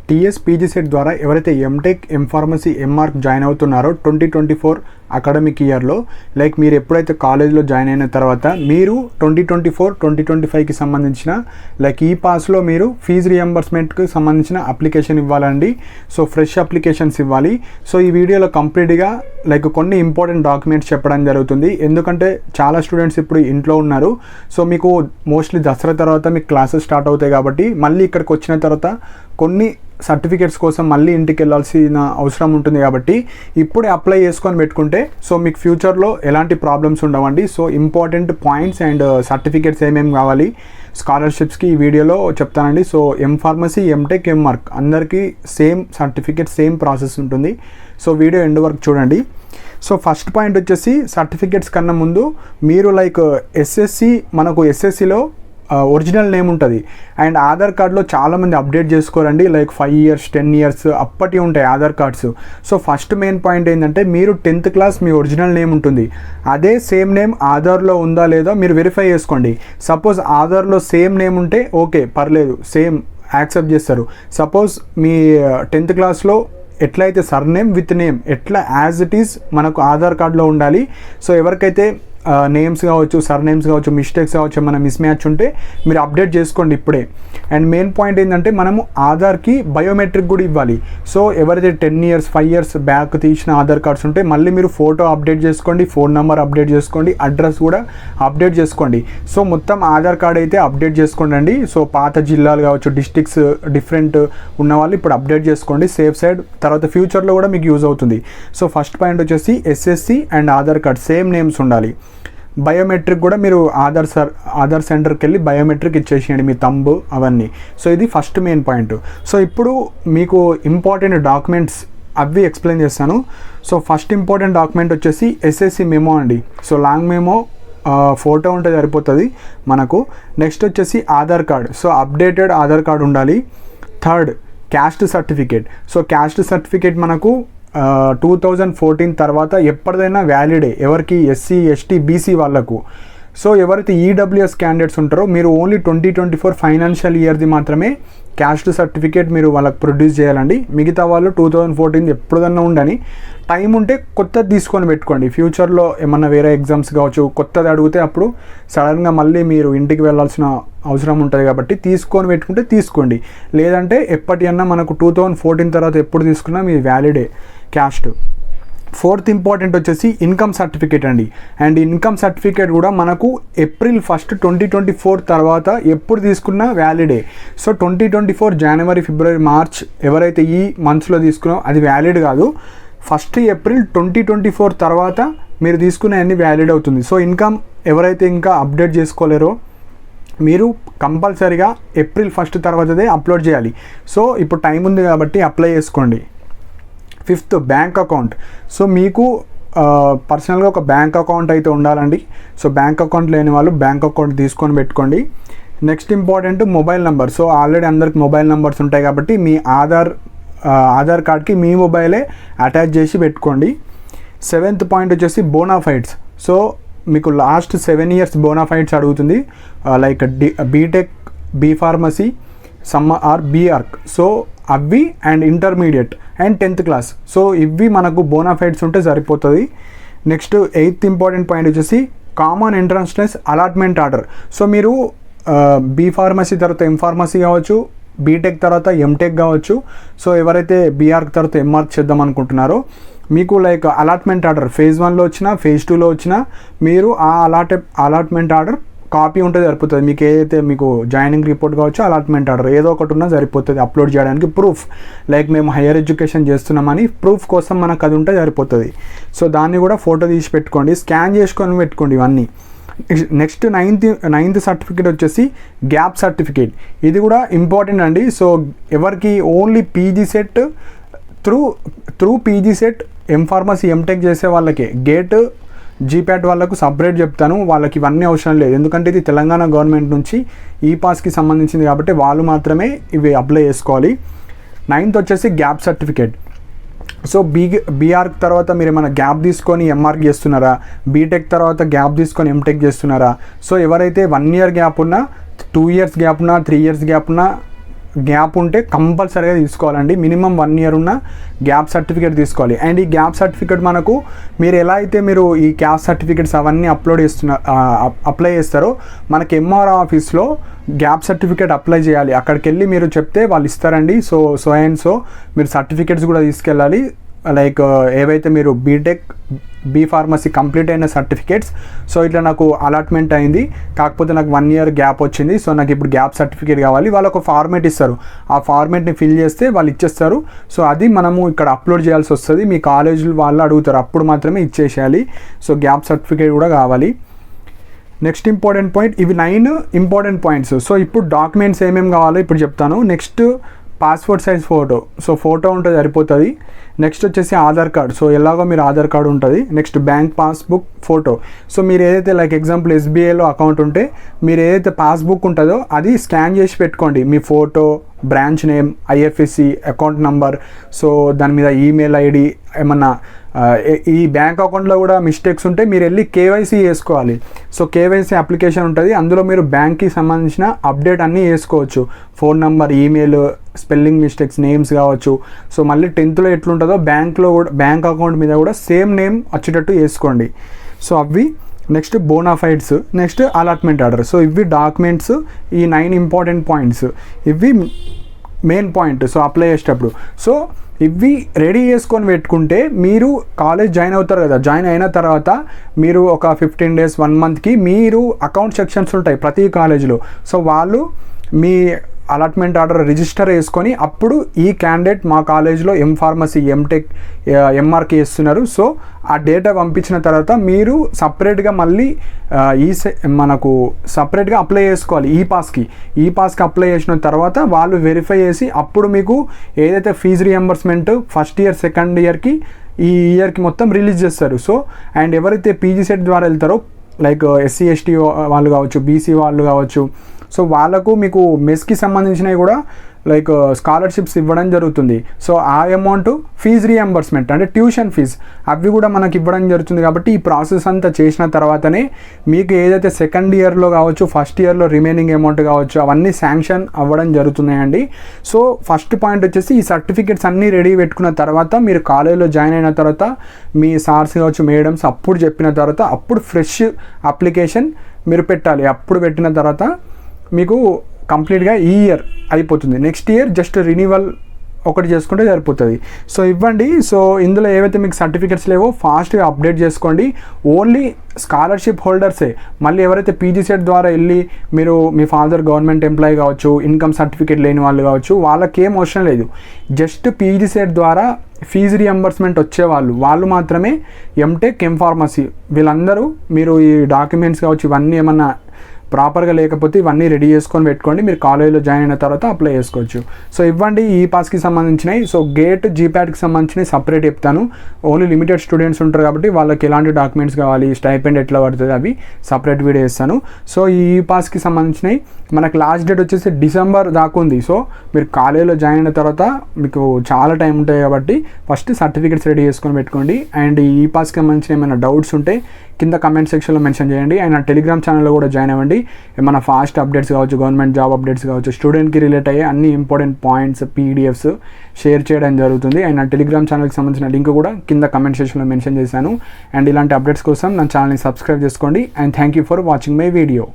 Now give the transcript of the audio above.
TS PG set ద్వారా ఎవరైతే MTech M Pharmacy MArch join అవుతున్నారో 2024 అకాడమిక్ ఇయర్లో, లైక్ మీరు ఎప్పుడైతే కాలేజ్లో జాయిన్ అయిన తర్వాత మీరు 2024-2025కి సంబంధించిన లైక్ ఈ పాస్లో మీరు ఫీజు రియంబర్స్మెంట్కి సంబంధించిన అప్లికేషన్ ఇవ్వాలండి. సో ఫ్రెష్ అప్లికేషన్స్ ఇవ్వాలి. సో ఈ వీడియోలో కంప్లీట్గా లైక్ కొన్ని ఇంపార్టెంట్ డాక్యుమెంట్స్ చెప్పడం జరుగుతుంది. ఎందుకంటే చాలా స్టూడెంట్స్ ఇప్పుడు ఇంట్లో ఉన్నారు. సో మీకు మోస్ట్లీ దసరా తర్వాత మీకు క్లాసెస్ స్టార్ట్ అవుతాయి కాబట్టి మళ్ళీ ఇక్కడికి వచ్చిన తర్వాత కొన్ని సర్టిఫికేట్స్ కోసం మళ్ళీ ఇంటికి వెళ్ళాల్సిన అవసరం ఉంటుంది. కాబట్టి ఇప్పుడే అప్లై చేసుకొని పెట్టుకుంటే సో మీకు ఫ్యూచర్లో ఎలాంటి ప్రాబ్లమ్స్ ఉండవండి. So important points and certificates ఏమేమి కావాలి స్కాలర్షిప్స్కి ఈ వీడియోలో చెప్తానండి. సో ఎంఫార్మసీ ఎంటెక్ ఎంఆర్క్ అందరికీ సేమ్ సర్టిఫికేట్ సేమ్ ప్రాసెస్ ఉంటుంది. సో వీడియో ఎండ్ వరకు చూడండి. సో ఫస్ట్ పాయింట్ వచ్చేసి సర్టిఫికేట్స్ కన్నా ముందు మీరు లైక్ మనకు ఎస్ఎస్సిలో ఒరిజినల్ నేమ్ ఉంటుంది అండ్ ఆధార్ కార్డులో చాలామంది అప్డేట్ చేసుకోరండి. లైక్ 5 years 10 years అప్పటి ఉంటాయి Aadhaar cards. So first main point ఏంటంటే మీరు 10th క్లాస్ మీ ఒరిజినల్ నేమ్ ఉంటుంది, అదే సేమ్ నేమ్ ఆధార్లో ఉందా లేదా మీరు వెరిఫై చేసుకోండి. సపోజ్ ఆధార్లో సేమ్ నేమ్ ఉంటే ఓకే పర్లేదు, సేమ్ యాక్సెప్ట్ చేస్తారు. సపోజ్ మీ 10th క్లాస్లో ఎట్లయితే సర్నేమ్ విత్ నేమ్ ఎట్లా యాజ్ ఇట్ ఈస్ మనకు ఆధార్ కార్డులో ఉండాలి. సో ఎవరికైతే నేమ్స్ కావచ్చు సర్నేమ్స్ కావచ్చు మిస్టేక్స్ కావచ్చు ఏమైనా మిస్ మ్యాచ్ ఉంటే మీరు అప్డేట్ చేసుకోండి ఇప్పుడే. అండ్ మెయిన్ పాయింట్ ఏంటంటే మనము ఆధార్కి బయోమెట్రిక్ కూడా ఇవ్వాలి. సో ఎవరైతే 10 years 5 years బ్యాక్ తీసిన ఆధార్ కార్డ్స్ ఉంటే మళ్ళీ మీరు ఫోటో అప్డేట్ చేసుకోండి, ఫోన్ నెంబర్ అప్డేట్ చేసుకోండి, అడ్రస్ కూడా అప్డేట్ చేసుకోండి. సో మొత్తం ఆధార్ కార్డ్ అయితే అప్డేట్ చేసుకోండి. సో పాత జిల్లాలు కావచ్చు డిస్ట్రిక్ట్స్ డిఫరెంట్ ఉన్న వాళ్ళు ఇప్పుడు అప్డేట్ చేసుకోండి సేఫ్ సైడ్, తర్వాత ఫ్యూచర్లో కూడా మీకు యూజ్ అవుతుంది. సో ఫస్ట్ పాయింట్ వచ్చేసి SSC and Aadhaar card same names ఉండాలి. బయోమెట్రిక్ కూడా మీరు ఆధార్ సెంటర్కి వెళ్ళి బయోమెట్రిక్ ఇచ్చేసేయండి మీ తంబు అవన్నీ. సో ఇది ఫస్ట్ మెయిన్ పాయింట్. సో ఇప్పుడు మీకు ఇంపార్టెంట్ డాక్యుమెంట్స్ అవి ఎక్స్ప్లెయిన్ చేస్తాను. సో ఫస్ట్ ఇంపార్టెంట్ డాక్యుమెంట్ వచ్చేసి ఎస్ఎస్సి మెమో అండి. సో లాంగ్ మెమో ఫోటో ఉంటే సరిపోతుంది మనకు. నెక్స్ట్ వచ్చేసి Aadhaar card, so updated Aadhaar card ఉండాలి. Third caste certificate. So caste certificate మనకు 2014 తర్వాత ఎప్పటిదైనా వ్యాలిడే, ఎవరికి ఎస్సీ ఎస్టీ బీసీ వాళ్ళకు. సో ఎవరైతే ఈడబ్ల్యూఎస్ క్యాండిడేట్స్ ఉంటారో మీరు ఓన్లీ 2024 ఫైనాన్షియల్ ఇయర్ది మాత్రమే క్యాస్ట్ సర్టిఫికేట్ మీరు వాళ్ళకి ప్రొడ్యూస్ చేయాలండి. మిగతా వాళ్ళు 2014 ఎప్పుడన్నా ఉండని, టైం ఉంటే కొత్తది తీసుకొని పెట్టుకోండి. ఫ్యూచర్లో ఏమన్నా వేరే ఎగ్జామ్స్ కావచ్చు కొత్తది అడిగితే అప్పుడు సడన్గా మళ్ళీ మీరు ఇంటికి వెళ్ళాల్సిన అవసరం ఉంటుంది కాబట్టి తీసుకొని పెట్టుకుంటే తీసుకోండి. లేదంటే ఎప్పటి అన్నా మనకు 2014 తర్వాత ఎప్పుడు తీసుకున్నా మీ వ్యాలిడే క్యాస్ట్. ఫోర్త్ ఇంపార్టెంట్ వచ్చేసి ఇన్కమ్ సర్టిఫికేట్ అండి. అండ్ ఇన్కమ్ సర్టిఫికేట్ కూడా మనకు April 1, 2024 తర్వాత ఎప్పుడు తీసుకున్నా వ్యాలిడే. సో 2024 January February March ఎవరైతే ఈ మంత్స్లో తీసుకున్నా అది వ్యాలిడ్ కాదు. 1 April 2024 తర్వాత మీరు తీసుకునే అన్ని వ్యాలిడ్ అవుతుంది. సో ఇన్కమ్ ఎవరైతే ఇంకా అప్డేట్ చేసుకోలేరో మీరు కంపల్సరీగా April 1 తర్వాతదే అప్లోడ్ చేయాలి. సో ఇప్పుడు టైం ఉంది కాబట్టి అప్లై చేసుకోండి. Fifth bank account. సో మీకు పర్సనల్గా ఒక బ్యాంక్ అకౌంట్ అయితే ఉండాలండి. సో బ్యాంక్ అకౌంట్ లేని వాళ్ళు బ్యాంక్ అకౌంట్ తీసుకొని పెట్టుకోండి. Next important mobile number. So already అందరికి మొబైల్ నెంబర్స్ ఉంటాయి కాబట్టి మీ ఆధార్ కార్డ్కి మీ మొబైలే అటాచ్ చేసి పెట్టుకోండి. సెవెంత్ పాయింట్ వచ్చేసి బోనాఫైడ్స్. సో మీకు లాస్ట్ 7 years బోనాఫైడ్స్ అడుగుతుంది. Like BTech, B pharmacy, or BArch. So అవి and intermediate and 10th class. So ఇవి మనకు బోనాఫైడ్స్ ఉంటే సరిపోతుంది. నెక్స్ట్ 8th ఇంపార్టెంట్ పాయింట్ వచ్చేసి common entrance test allotment order. So మీరు బీ ఫార్మసీ తర్వాత ఎంఫార్మసీ కావచ్చు, బీటెక్ తర్వాత ఎంటెక్ కావచ్చు. సో ఎవరైతే బీఆర్క్ తర్వాత ఎంఆర్క్ చేద్దాం అనుకుంటున్నారో మీకు లైక్ అలాట్మెంట్ ఆర్డర్ phase 1లో వచ్చినా phase 2లో వచ్చినా మీరు ఆ అలాట్మెంట్ ఆర్డర్ కాపీ ఉంటే సరిపోతుంది. మీకు ఏదైతే మీకు జాయినింగ్ రిపోర్ట్ కావచ్చు అలాట్మెంట్ ఆర్డర్ ఏదో ఒకటి ఉన్నా సరిపోతుంది అప్లోడ్ చేయడానికి. ప్రూఫ్ లైక్ మేము హైయర్ ఎడ్యుకేషన్ చేస్తున్నామని ప్రూఫ్ కోసం మనకు అది ఉంటే సరిపోతుంది. సో దాన్ని కూడా ఫోటో తీసి పెట్టుకోండి, స్కాన్ చేసుకొని పెట్టుకోండి ఇవన్నీ. నెక్స్ట్ నైన్త్ సర్టిఫికేట్ వచ్చేసి గ్యాప్ సర్టిఫికేట్. ఇది కూడా ఇంపార్టెంట్ అండి. సో ఎవరికి only PG set through PG set M Pharmacy M Tech చేసే వాళ్ళకే గేట్ జీప్యాట్ వాళ్ళకు సపరేట్ చెప్తాను, వాళ్ళకి ఇవన్నీ అవసరం లేదు. ఎందుకంటే ఇది తెలంగాణ గవర్నమెంట్ నుంచి ఈ పాస్కి సంబంధించింది కాబట్టి వాళ్ళు మాత్రమే ఇవి అప్లై చేసుకోవాలి. 9th వచ్చేసి గ్యాప్ సర్టిఫికేట్. సో బీఆర్క్ తర్వాత మీరు ఏమైనా గ్యాప్ తీసుకొని ఎంఆర్క్ చేస్తున్నారా, బీటెక్ తర్వాత గ్యాప్ తీసుకొని ఎంటెక్ చేస్తున్నారా? సో ఎవరైతే 1 year గ్యాప్ ఉన్నా, 2 years గ్యాప్ ఉన్నా, 3 years గ్యాప్ ఉన్నా గ్యాప్ ఉంటే కంపల్సరీగా తీసుకోవాలండి. మినిమం 1 year ఉన్న గ్యాప్ సర్టిఫికేట్ తీసుకోవాలి. అండ్ ఈ గ్యాప్ సర్టిఫికేట్ మనకు మీరు ఎలా అయితే మీరు ఈ క్యాస్ట్ సర్టిఫికేట్స్ అవన్నీ అప్లై చేస్తారో మనకి ఎంఆర్ ఆఫీస్లో గ్యాప్ సర్టిఫికేట్ అప్లై చేయాలి. అక్కడికి వెళ్ళి మీరు చెప్తే వాళ్ళు ఇస్తారండి. సో అండ్ సో మీరు సర్టిఫికేట్స్ కూడా తీసుకెళ్ళాలి. లైక్ ఏవైతే మీరు బీటెక్ బీ ఫార్మసీ కంప్లీట్ అయిన సర్టిఫికేట్స్. సో ఇట్లా నాకు అలాట్మెంట్ అయింది, కాకపోతే నాకు 1 year గ్యాప్ వచ్చింది. సో నాకు ఇప్పుడు గ్యాప్ సర్టిఫికేట్ కావాలి. వాళ్ళు ఒక ఫార్మేట్ ఇస్తారు, ఆ ఫార్మేట్ని ఫిల్ చేస్తే వాళ్ళు ఇచ్చేస్తారు. సో అది మనము ఇక్కడ అప్లోడ్ చేయాల్సి వస్తుంది. మీ కాలేజీలు వాళ్ళు అడుగుతారు, అప్పుడు మాత్రమే ఇచ్చేసేయాలి. సో గ్యాప్ సర్టిఫికేట్ కూడా కావాలి. నెక్స్ట్ ఇంపార్టెంట్ పాయింట్, ఇవి 9 ఇంపార్టెంట్ పాయింట్స్. సో ఇప్పుడు డాక్యుమెంట్స్ ఏమేమి కావాలో ఇప్పుడు చెప్తాను. Next passport size photo, so photo ఉంటే సరిపోతుంది. నెక్స్ట్ వచ్చేసి ఆధార్ కార్డ్, సో ఎలాగో మీరు ఆధార్ కార్డు ఉంటుంది. Next bank passbook photo, so మీరు ఏదైతే లైక్ ఎగ్జాంపుల్ ఎస్బీఐలో అకౌంట్ ఉంటే మీరు ఏదైతే పాస్బుక్ ఉంటుందో అది స్కాన్ చేసి పెట్టుకోండి. మీ photo, branch name, IFSC, account number, so దాని మీద ఈమెయిల్ ఐడి, ఏమన్నా ఈ బ్యాంక్ అకౌంట్లో కూడా మిస్టేక్స్ ఉంటే మీరు వెళ్ళి కేవైసీ చేసుకోవాలి. సో కేవైసీ అప్లికేషన్ ఉంటుంది, అందులో మీరు బ్యాంక్కి సంబంధించిన అప్డేట్ అన్నీ చేసుకోవచ్చు. Phone number, email, spelling mistakes, names కావచ్చు. సో మళ్ళీ 10th ఎట్లుంటుందో బ్యాంక్లో కూడా బ్యాంక్ అకౌంట్ మీద కూడా సేమ్ నేమ్ వచ్చేటట్టు వేసుకోండి. సో అవి next bonafides, next allotment order. So ఇవి డాక్యుమెంట్స్, ఈ 9 ఇంపార్టెంట్ పాయింట్స్, ఇవి మెయిన్ పాయింట్. సో అప్లై చేసేటప్పుడు సో ఇవి రెడీ చేసుకొని పెట్టుకుంటే మీరు కాలేజ్ జాయిన్ అవుతారు కదా, జాయిన్ అయిన తర్వాత మీరు ఒక 15 days 1 monthకి మీరు అకౌంట్ సెక్షన్స్ ఉంటాయి ప్రతి కాలేజీలో. సో వాళ్ళు మీ అలాట్మెంట్ ఆర్డర్ రిజిస్టర్ చేసుకొని అప్పుడు ఈ క్యాండిడేట్ మా కాలేజ్లో ఫార్మసీ ఎంటెక్ ఎంఆర్కి చేస్తున్నారు. సో ఆ డేటా పంపించిన తర్వాత మీరు సపరేట్గా మళ్ళీ మనకు సపరేట్గా అప్లై చేసుకోవాలి. ఈ పాస్కి అప్లై చేసిన తర్వాత వాళ్ళు వెరిఫై చేసి అప్పుడు మీకు ఏదైతే fee reimbursement first year second ఇయర్కి ఈ ఇయర్కి మొత్తం రిలీజ్ చేస్తారు. సో అండ్ ఎవరైతే పీజీ సెట్ ద్వారా వెళ్తారో లైక్ ఎస్సీ ఎస్టీ వాళ్ళు కావచ్చు, బీసీ వాళ్ళు కావచ్చు, సో వాళ్ళకు మీకు మెస్కి సంబంధించినవి కూడా లైక్ స్కాలర్షిప్స్ ఇవ్వడం జరుగుతుంది. సో ఆ అమౌంట్ ఫీజు రియంబర్స్మెంట్ అంటే ట్యూషన్ ఫీజ్ అవి కూడా మనకి ఇవ్వడం జరుగుతుంది. కాబట్టి ఈ ప్రాసెస్ అంతా చేసిన తర్వాతనే మీకు ఏదైతే సెకండ్ ఇయర్లో కావచ్చు, ఫస్ట్ ఇయర్లో రిమైనింగ్ అమౌంట్ కావచ్చు అవన్నీ శాంక్షన్ అవ్వడం జరుగుతున్నాయండి. సో ఫస్ట్ పాయింట్ వచ్చేసి ఈ సర్టిఫికేట్స్ అన్నీ రెడీ పెట్టుకున్న తర్వాత మీరు కాలేజీలో జాయిన్ అయిన తర్వాత మీ సార్స్ కావచ్చు, మేడమ్స్ అప్పుడు చెప్పిన తర్వాత అప్పుడు ఫ్రెష్ అప్లికేషన్ మీరు పెట్టాలి. అప్పుడు పెట్టిన తర్వాత మీకు కంప్లీట్గా ఈ ఇయర్ అయిపోతుంది. నెక్స్ట్ ఇయర్ జస్ట్ రినివల్ ఒకటి చేసుకుంటే సరిపోతుంది. సో ఇవ్వండి. సో ఇందులో ఏవైతే మీకు సర్టిఫికేట్స్ లేవో ఫాస్ట్గా అప్డేట్ చేసుకోండి. ఓన్లీ స్కాలర్షిప్ హోల్డర్సే. మళ్ళీ ఎవరైతే పీజీ సెట్ ద్వారా వెళ్ళి మీరు మీ ఫాదర్ గవర్నమెంట్ ఎంప్లాయీ కావచ్చు, ఇన్కమ్ సర్టిఫికేట్ లేని వాళ్ళు కావచ్చు, వాళ్ళకేం అవసరం లేదు. జస్ట్ పీజీ సెట్ ద్వారా ఫీజు రియంబర్స్మెంట్ వచ్చేవాళ్ళు వాళ్ళు మాత్రమే ఎంటెక్ ఫార్మసీ వీళ్ళందరూ మీరు ఈ డాక్యుమెంట్స్ కావచ్చు ఇవన్నీ ఏమన్నా ప్రాపర్గా లేకపోతే ఇవన్నీ రెడీ చేసుకొని పెట్టుకోండి. మీరు కాలేజీలో జాయిన్ అయిన తర్వాత అప్లై చేసుకోవచ్చు. సో ఇవ్వండి ఈ పాస్కి సంబంధించినవి. సో గేట్ జీప్యాట్కి సంబంధించినవి సపరేట్ చెప్తాను. ఓన్లీ లిమిటెడ్ స్టూడెంట్స్ ఉంటారు కాబట్టి వాళ్ళకి ఎలాంటి డాక్యుమెంట్స్ కావాలి, స్టైపెండ్ ఎట్లా పడుతుంది అవి సపరేట్ వీడియో ఇస్తాను. సో ఈ పాస్కి సంబంధించినవి మనకు లాస్ట్ డేట్ వచ్చేసి December దాకా ఉంది. సో మీరు కాలేజీలో జాయిన్ అయిన తర్వాత మీకు చాలా టైం ఉంటాయి కాబట్టి ఫస్ట్ సర్టిఫికేట్స్ రెడీ చేసుకొని పెట్టుకోండి. అండ్ ఈ పాస్కి సంబంధించిన ఏమైనా డౌట్స్ ఉంటే కింద కమెంట్ సెక్షన్లో మెన్షన్ చేయండి. అండ్ నా టెలిగ్రామ్ ఛానల్లో కూడా జాయిన్ అవ్వండి. ఏమైనా ఫాస్ట్ అప్డేట్స్ కావచ్చు, గవర్నమెంట్ జాబ్ అప్డేట్స్ కావచ్చు, స్టూడెంట్కి రిలేట్ అయ్యే అన్ని ఇంపార్టెంట్ పాయింట్స్ పీడిఎఫ్స్ షేర్ చేయడం జరుగుతుంది. అండ్ నా టెలిగ్రామ్ ఛానల్కి సంబంధించిన లింక్ కూడా కింద కమెంట్ సెక్షన్లో మెన్షన్ చేశాను. అండ్ ఇలాంటి అప్డేట్స్ కోసం నా ఛానల్ని సబ్స్క్రైబ్ చేసుకోండి. And thank you for watching my video.